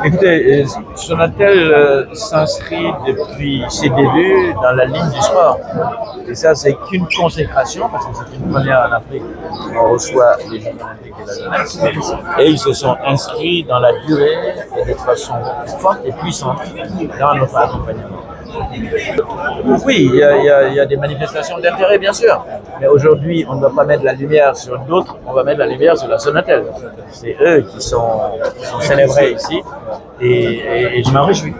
Écoutez, Sonatel s'inscrit depuis ses débuts dans la ligne du sport. Et ça, c'est qu'une consécration, parce que c'est une première en Afrique. On reçoit les Jeux Olympiques de la jeunesse. Et ils se sont inscrits dans la durée et de façon forte et puissante dans notre accompagnement. Oui, il y a des manifestations d'intérêt, bien sûr. Mais aujourd'hui, on ne va pas mettre la lumière sur d'autres, on va mettre la lumière sur la Sonatel. C'est eux qui sont célébrés ici et je m'en réjouis.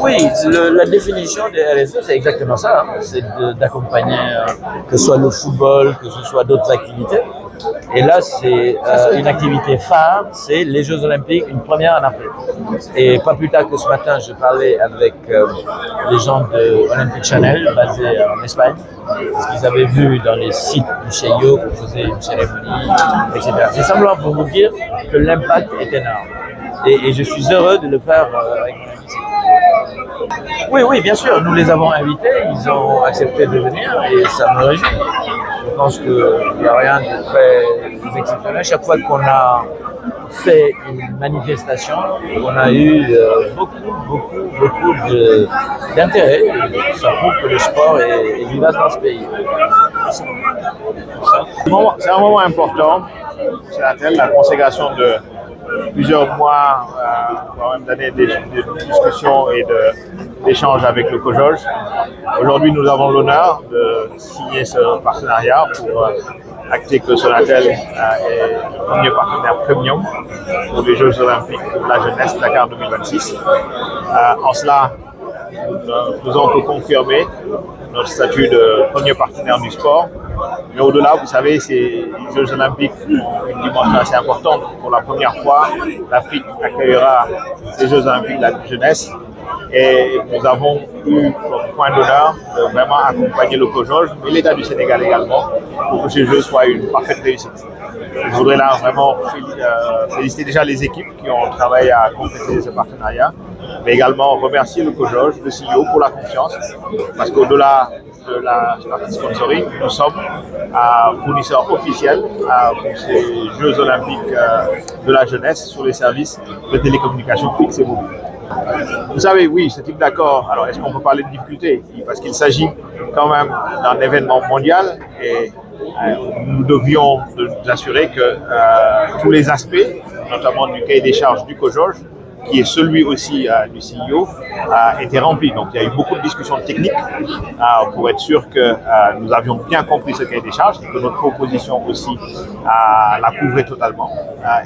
Oui, la définition des RSE, c'est exactement ça. C'est d'accompagner, que ce soit le football, que ce soit d'autres activités. Et là, c'est une activité phare, c'est les Jeux Olympiques, une première en Afrique. Et pas plus tard que ce matin, je parlais avec les gens de Olympic Channel, basés en Espagne, parce qu'ils avaient vu dans les sites du CIO qu'on faisait une cérémonie, etc. C'est simplement pour vous dire que l'impact est énorme. Et je suis heureux de le faire avec mon équipe. Oui, bien sûr, nous les avons invités, ils ont accepté de venir et ça me réjouit. Je pense qu'il n'y a rien de très exceptionnel. Chaque fois qu'on a fait une manifestation, on a eu beaucoup d'intérêt. Ça prouve que le sport est vivace dans ce pays. C'est un moment important, c'est la consécration de plusieurs mois, voire même d'années de discussions et d'échanges avec le COJOJ. Aujourd'hui, nous avons l'honneur de signer ce partenariat pour acter que Sonatel est le premier partenaire premium pour les Jeux Olympiques de la jeunesse Dakar 2026. En cela, nous ne faisons que confirmer notre statut de premier partenaire du sport. Mais au-delà, vous savez, ces Jeux Olympiques ont une dimension assez importante. Pour la première fois, l'Afrique accueillera ces Jeux Olympiques de la jeunesse. Et nous avons eu comme point d'honneur de vraiment accompagner le COJOJ, mais l'État du Sénégal également, pour que ces Jeux soient une parfaite réussite. Je voudrais là vraiment féliciter déjà les équipes qui ont travaillé à compléter ce partenariat, mais également remercier le COJOJ, le CIO pour la confiance, parce qu'au-delà de la partie sponsoring, nous sommes fournisseurs officiels pour ces Jeux Olympiques de la jeunesse sur les services de télécommunications fixes et mobiles. Vous savez, oui, ce type d'accord, alors est-ce qu'on peut parler de difficulté? Parce qu'il s'agit quand même d'un événement mondial et nous devions nous assurer que tous les aspects, notamment du cahier des charges du COJOJ, qui est celui aussi du CEO, étaient remplis. Donc il y a eu beaucoup de discussions techniques pour être sûr que nous avions bien compris ce cahier des charges et que notre proposition aussi la couvrait totalement.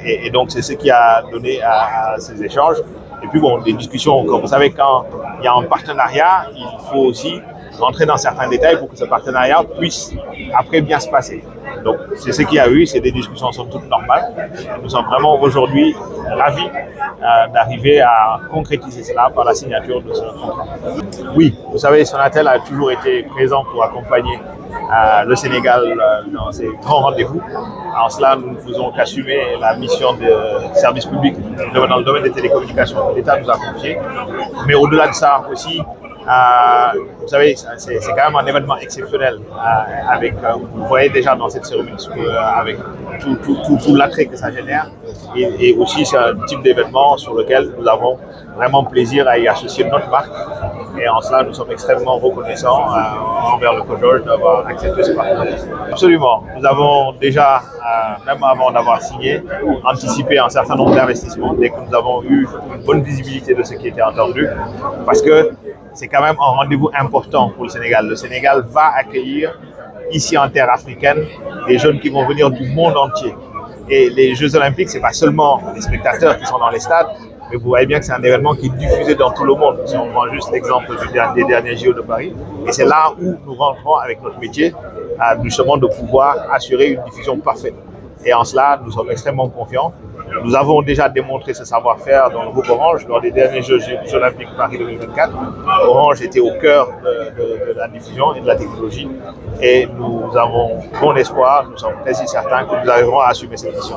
Et donc c'est ce qui a donné à ces échanges. Et puis bon, des discussions, comme vous savez, quand il y a un partenariat, il faut aussi rentrer dans certains détails pour que ce partenariat puisse après bien se passer. Donc c'est ce qu'il y a eu, c'est des discussions somme toute normales. Nous sommes vraiment aujourd'hui ravis d'arriver à concrétiser cela par la signature de ce contrat. Oui, vous savez, Sonatel a toujours été présent pour accompagner le Sénégal dans ses grands rendez-vous. En cela, nous ne faisons qu'assumer la mission de service public dans le domaine des télécommunications que l'État nous a confié. Mais au-delà de ça aussi, vous savez, c'est quand même un événement exceptionnel avec, vous voyez déjà dans cette cérémonie, avec tout l'attrait que ça génère. Et aussi, c'est un type d'événement sur lequel nous avons vraiment plaisir à y associer notre marque. Et en cela, nous sommes extrêmement reconnaissants envers le COJOJ d'avoir accepté ce partenariat. Absolument. Nous avons déjà, même avant d'avoir signé, anticipé un certain nombre d'investissements dès que nous avons eu une bonne visibilité de ce qui était entendu. Parce que c'est quand même un rendez-vous important pour le Sénégal. Le Sénégal va accueillir ici en terre africaine des jeunes qui vont venir du monde entier. Et les Jeux Olympiques, ce n'est pas seulement les spectateurs qui sont dans les stades, mais vous voyez bien que c'est un événement qui est diffusé dans tout le monde. Si on prend juste l'exemple des derniers JO de Paris. Et c'est là où nous rentrons avec notre métier, justement de pouvoir assurer une diffusion parfaite. Et en cela, nous sommes extrêmement confiants. Nous avons déjà démontré ce savoir-faire dans le groupe Orange lors des derniers Jeux Olympiques Paris 2024. Orange était au cœur de la diffusion et de la technologie. Et nous avons bon espoir, nous sommes quasi certains que nous arriverons à assumer cette mission.